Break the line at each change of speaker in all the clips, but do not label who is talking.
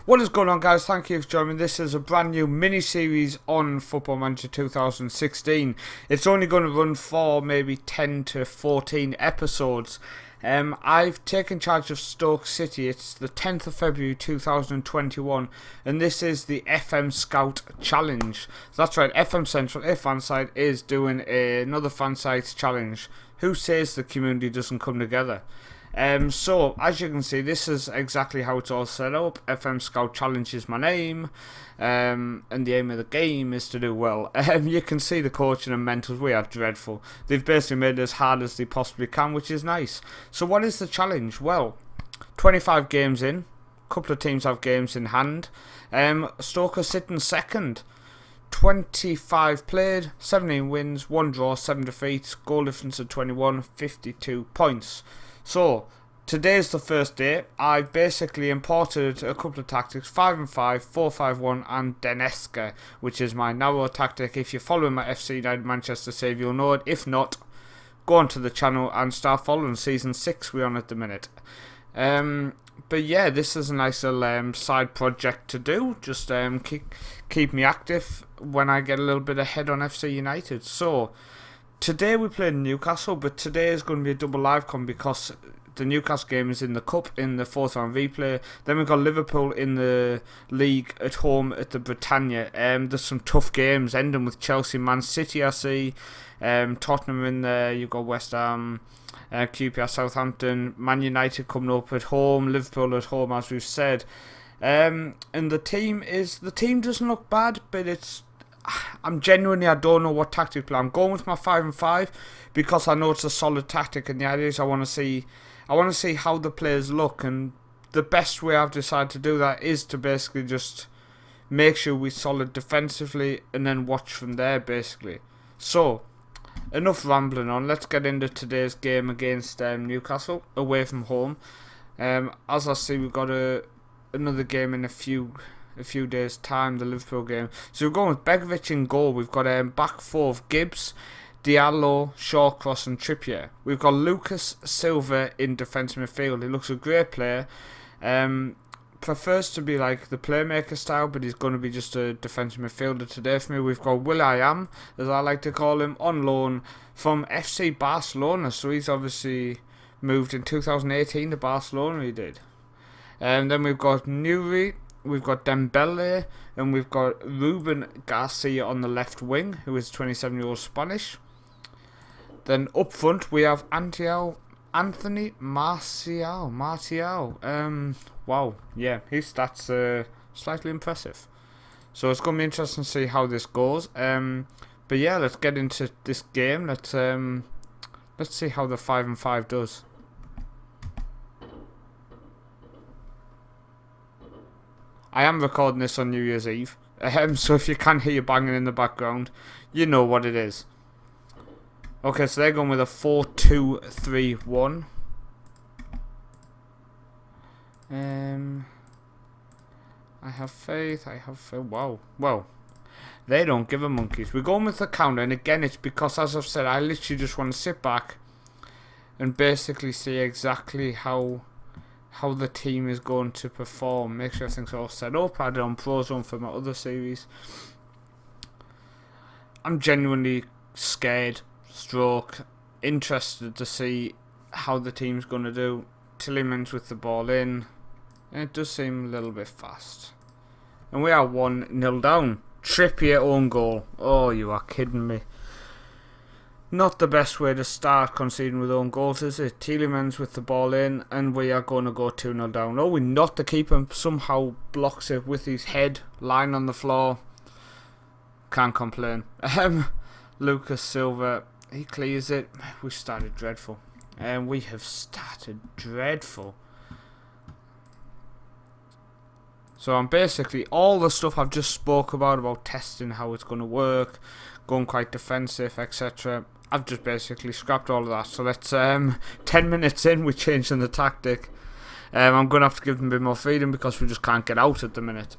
What is going on, guys? Thank you for joining me. This is a brand new mini-series on Football Manager 2016. It's only going to run for maybe 10 to 14 episodes. I've taken charge of Stoke City. It's the 10th of February 2021, and this is the FMScout challenge. That's right, FM Central, a fan site, is doing another fan site challenge. Who says the community doesn't come together? So, as you can see, this is exactly how it's all set up. FMScout Challenge is my name, and the aim of the game is to do well. You can see the coaching and mentors, we are dreadful. They've basically made it as hard as they possibly can, which is nice. So what is the challenge? Well, 25 games in, a couple of teams have games in hand. Stoke are sitting second. 25 played, 17 wins, 1 draw, 7 defeats, goal difference of 21, 52 points. So, today's the first day. I basically imported a couple of tactics, 5-5, 4-5-1 and Deneska, which is my narrow tactic. If you're following my FC United Manchester save, you'll know it. If not, go onto the channel and start following. Season 6 we're on at the minute. But yeah, this is a nice little side project to do. Just keep me active when I get a little bit ahead on FC United. So, today we played Newcastle, but today is going to be a double live com because the Newcastle game is in the Cup in the 4th round replay. Then we've got Liverpool in the league at home at the Britannia. There's some tough games ending with Chelsea, Man City, I see. Tottenham in there. You've got West Ham, QPR, Southampton, Man United coming up at home, Liverpool at home, as we've said. And the team doesn't look bad, but I don't know what tactic to play. I'm going with my 5-5 because I know it's a solid tactic, and the idea is I want to see how the players look, and the best way I've decided to do that is to basically just make sure we're solid defensively and then watch from there basically. So, enough rambling on. Let's get into today's game against Newcastle away from home. As I see, we've got another game in a few days time, the Liverpool game. So we're going with Begovic in goal. We've got back four of Gibbs, Diallo, Shawcross and Trippier. We've got Lucas Silva in defensive midfield. He looks a great player. Prefers to be like the playmaker style, but he's going to be just a defensive midfielder today for me. We've got Will.i.am, as I like to call him, on loan from FC Barcelona. So he's obviously moved in 2018 to Barcelona, he did. And then we've got Nuri, we've got Dembele, and we've got Ruben Garcia on the left wing, who is 27-year-old Spanish. Then up front we have Anthony Martial. Wow, yeah, his stats are slightly impressive. So it's going to be interesting to see how this goes. But yeah, let's get into this game. Let's see how the 5-5 does. I am recording this on New Year's Eve, so if you can hear banging in the background, you know what it is. Okay, so they're going with a 4-2-3-1. I have faith. Wow. Well, they don't give a monkeys. We're going with the counter, and again, it's because, as I've said, I literally just want to sit back and basically see exactly how the team is going to perform. Make sure everything's all set up. I had it on Prozone for my other series. I'm genuinely scared, interested to see how the team's going to do. Tielemans with the ball in. And it does seem a little bit fast. And we are 1-0 down. Trippier own goal. Oh, you are kidding me. Not the best way to start conceding with own goals, is it? Tielemans with the ball in, and we are going to go 2-0 down. Oh, we not the keeper somehow blocks it with his head lying on the floor. Can't complain. Lucas Silva, he clears it. We started dreadful. And we have started dreadful. So I'm basically, all the stuff I've just spoke about testing how it's going to work, going quite defensive, etc. I've just basically scrapped all of that. So let's 10 minutes in, we're changing the tactic. I'm going to have to give them a bit more freedom because we just can't get out at the minute.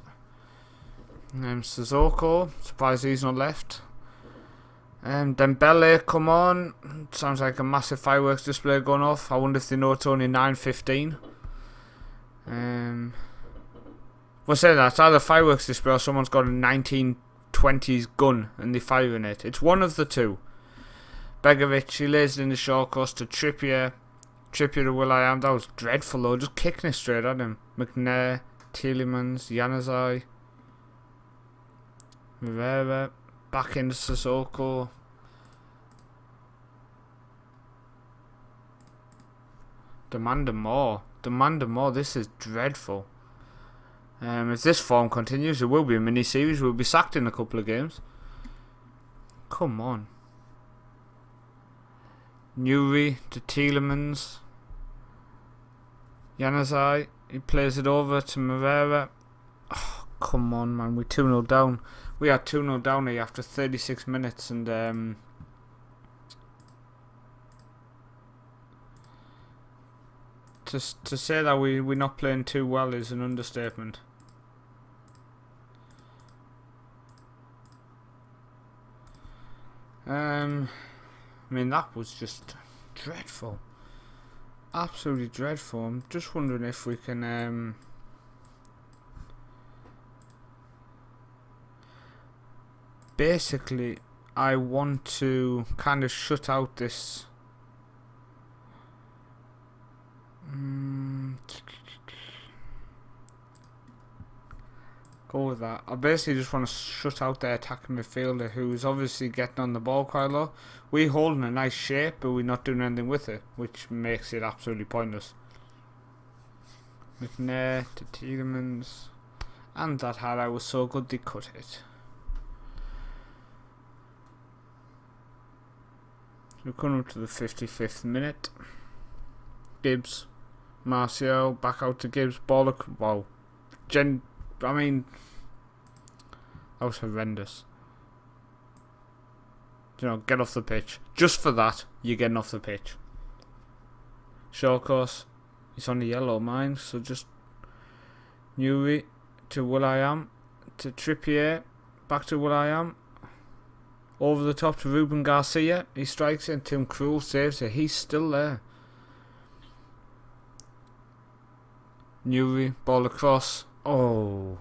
Sissoko, surprised he's not left. Dembele, come on. Sounds like a massive fireworks display going off. I wonder if they know it's only 9:15. We're saying that it's either fireworks display or someone's got a 1920s gun and they're firing it. It's one of the two. Begovic, he lays it in the short cross to Trippier. Trippier to Will.i.am. That was dreadful though, just kicking it straight at him. McNair, Tielemans, Januzaj, Rivera, back into Sissoko. Demanding more. This is dreadful. If this form continues, it will be a mini-series. We'll be sacked in a couple of games. Come on. Newry to Tielemans. Januzaj, he plays it over to Moreira. Oh, come on, man. We're 2-0 down. We are 2-0 down here after 36 minutes. And to say that we're not playing too well is an understatement. I mean, that was just dreadful. Absolutely dreadful. I'm just wondering if we can basically I want to kind of shut out this go with that. I basically just want to shut out the attacking midfielder who's obviously getting on the ball quite a lot. We're holding a nice shape, but we're not doing anything with it, which makes it absolutely pointless. McNair to Tielemans. And that highlight was so good they cut it. We're coming up to the 55th minute. Gibbs. Martial. Back out to Gibbs. Bollock. Wow. I mean, that was horrendous. You know, get off the pitch. Just for that, you're getting off the pitch. Short course. He's on the yellow, mine. So just Newry to Will.i.am to Trippier. Back to Will.i.am. Over the top to Ruben Garcia. He strikes it. Tim Krul saves it. He's still there. Newry, ball across. Oh,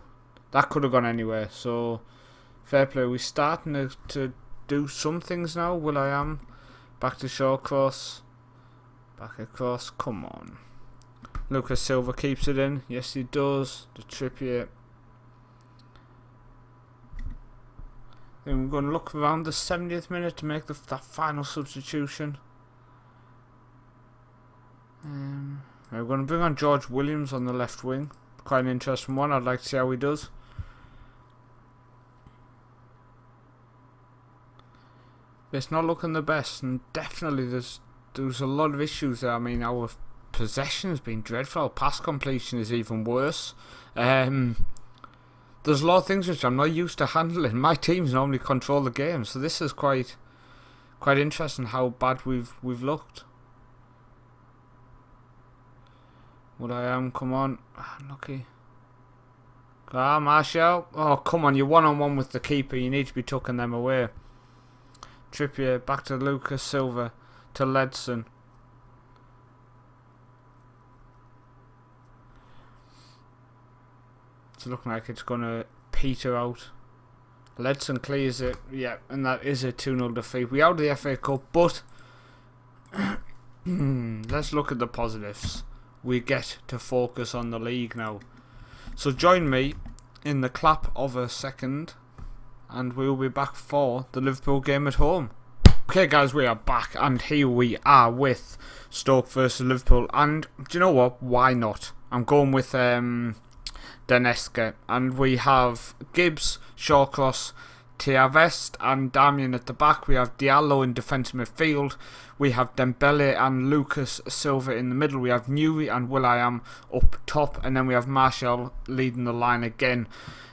that could have gone anywhere. So, fair play. We're starting to do some things now. Will.i.am. Back to short cross. Back across. Come on. Lucas Silva keeps it in. Yes, he does. The Trippier. Then we're going to look around the 70th minute to make that final substitution. We're going to bring on George Williams on the left wing. Quite an interesting one. I'd like to see how he does. But it's not looking the best, and definitely there's a lot of issues there. I mean, our possession has been dreadful. Our pass completion is even worse. There's a lot of things which I'm not used to handling. My teams normally control the game, so this is quite interesting how bad we've looked. Will.i.am, come on. Unlucky. Martial. Oh, come on, you're one-on-one with the keeper. You need to be tucking them away. Trippier, back to Lucas Silva, to Ledson. It's looking like it's going to peter out. Ledson clears it. Yeah, and that is a 2-0 defeat. We're out of the FA Cup, but let's look at the positives. We get to focus on the league now. So join me in the clap of a second, and we'll be back for the Liverpool game at home. Okay guys, we are back, and here we are with Stoke versus Liverpool. And do you know what? Why not? I'm going with Donetsk, and we have Gibbs, Shawcross, Tiavest and Damian at the back. We have Diallo in defensive midfield. We have Dembele and Lucas Silva in the middle. We have Newry and Will.i.am up top, and then we have Martial leading the line again.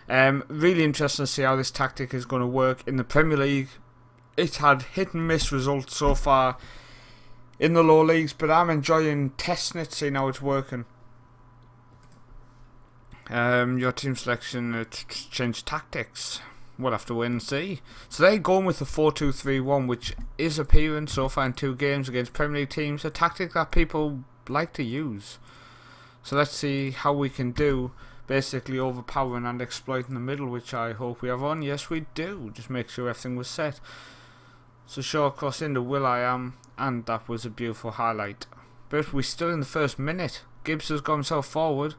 Really interesting to see how this tactic is going to work in the Premier League. It's had hit and miss results so far in the lower leagues, but I'm enjoying testing it, seeing how it's working. Your team selection, change tactics. We'll have to wait and see. So they're going with the 4-2-3-1, which is appearing so far in 2 games against Premier League teams. A tactic that people like to use. So let's see how we can do. basically overpowering and exploiting the middle, which I hope we have on. Yes, we do. Just make sure everything was set. So short cross into will.i.am, and that was a beautiful highlight. But we're still in the first minute. Gibbs has got himself forward.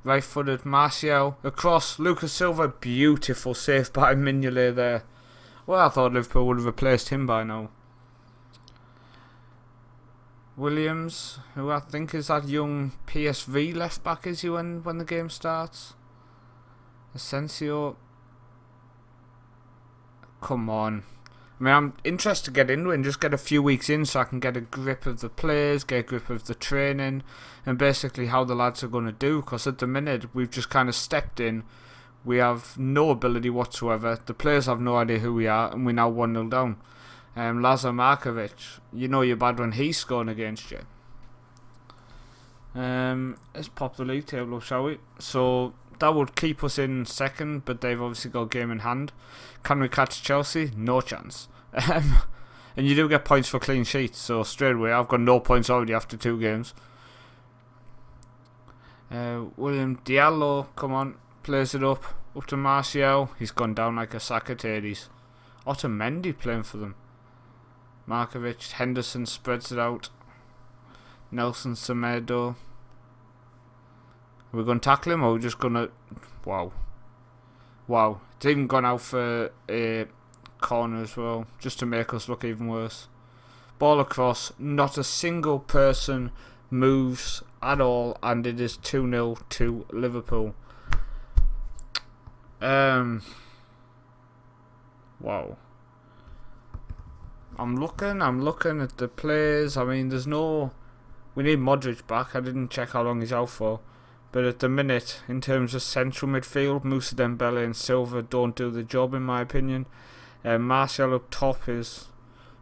Right-footed Martial across. Lucas Silva, beautiful save by Mignolet there. Well, I thought Liverpool would have replaced him by now. Williams, who I think is that young PSV left back, is he when the game starts? Asensio. Come on. I mean, I'm interested to get into it and just get a few weeks in so I can get a grip of the players, get a grip of the training, and basically how the lads are going to do. Because at the minute, we've just kind of stepped in. We have no ability whatsoever. The players have no idea who we are, and we're now 1-0 down. Lazar Markovic, you know you're bad when he's scoring against you. Let's pop the league table up, shall we? So that would keep us in second, but they've obviously got a game in hand. Can we catch Chelsea? No chance. And you do get points for clean sheets, so straight away I've got no points already after 2 games. William Diallo, come on, plays it up to Martial. He's gone down like a sack of tatties. Otamendi playing for them. Markovic, Henderson spreads it out. Nelson Semedo. Are we going to tackle him, or are we just going to... Wow. It's even gone out for a corner as well, just to make us look even worse. Ball across, not a single person moves at all, and it is 2-0 to Liverpool. Wow. I'm looking at the players. I mean, there's no... We need Modric back. I didn't check how long he's out for. But at the minute, in terms of central midfield, Moussa Dembele and Silva don't do the job, in my opinion. Martial up top is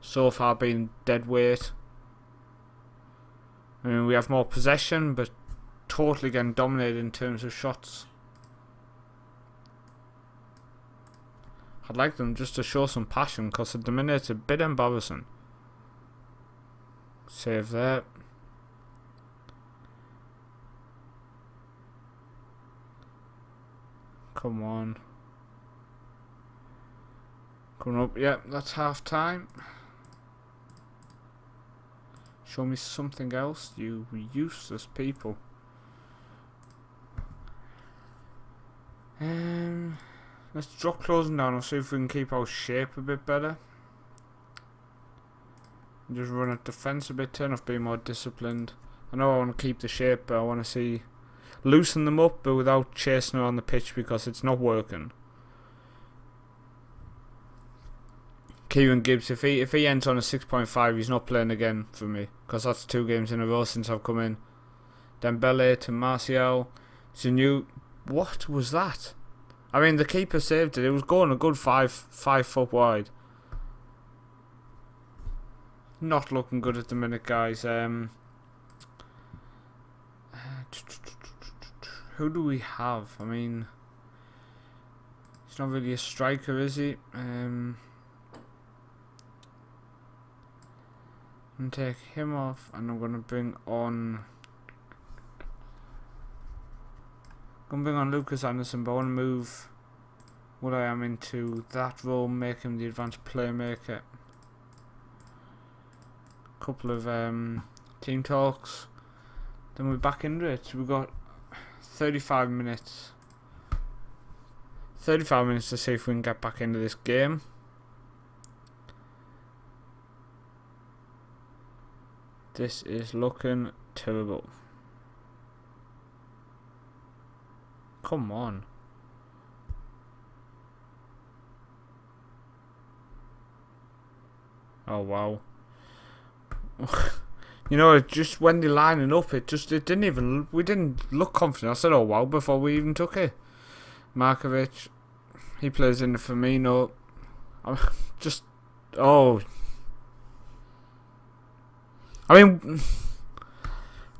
so far been dead weight. I mean, we have more possession, but totally getting dominated in terms of shots. I'd like them just to show some passion, because at the minute it's a bit embarrassing. Save there. Come on. Coming up, yeah, that's half time. Show me something else, you useless people. Let's drop closing down and see if we can keep our shape a bit better. Just run at defence a bit, turn off being more disciplined. I know I want to keep the shape, but I want to see loosen them up, but without chasing her on the pitch, because it's not working. Kieran Gibbs, if he ends on a 6.5, he's not playing again for me, because that's 2 games in a row since I've come in. Dembele to Martial. It's a new... What was that? I mean, the keeper saved it. It was going a good 5 foot wide. Not looking good at the minute, guys. Who do we have? I mean, he's not really a striker, is he? I'm going to take him off, and I'm going to bring on... Lucas Anderson, but I want to move will.i.am into that role, make him the advanced playmaker. Couple of team talks, then we're back into it. We've got 35 minutes. 35 minutes to see if we can get back into this game. This is looking terrible. Come on. Oh wow. You know, just when they're lining up, we didn't look confident. I said, oh wow, before we even took it. Markovic, he plays in the Firmino. I mean,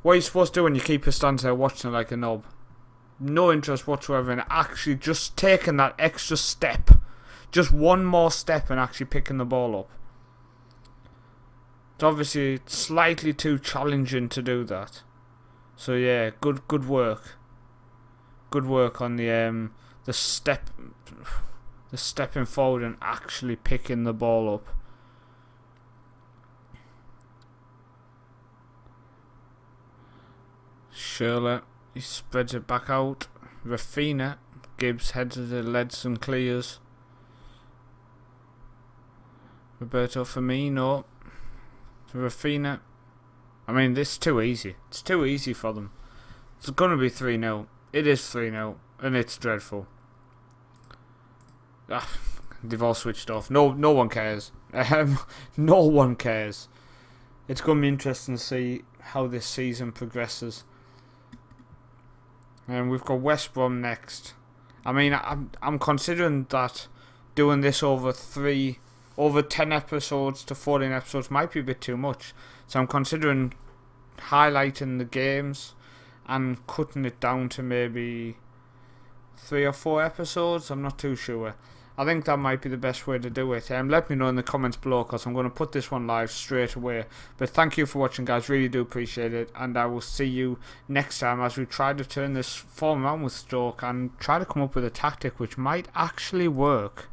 what are you supposed to do when your keeper stands there watching it like a knob? No interest whatsoever in actually just taking that extra step. Just one more step and actually picking the ball up. It's obviously slightly too challenging to do that. So yeah, good work. Good work on the stepping forward and actually picking the ball up. Shirley, he spreads it back out. Rafina, Gibbs heads to the leads and clears. Roberto Firmino to Rafina. I mean, this is too easy. It's too easy for them. It's going to be 3-0. It is 3-0, and it's dreadful. They've all switched off. No one cares. No one cares. It's going to be interesting to see how this season progresses. And we've got West Brom next. I mean, I'm considering that doing this over 10 episodes to 14 episodes might be a bit too much. So I'm considering highlighting the games and cutting it down to maybe 3 or 4 episodes. I'm not too sure. I think that might be the best way to do it. Let me know in the comments below, because I'm going to put this one live straight away. But thank you for watching, guys. Really do appreciate it. And I will see you next time as we try to turn this form around with Stoke and try to come up with a tactic which might actually work.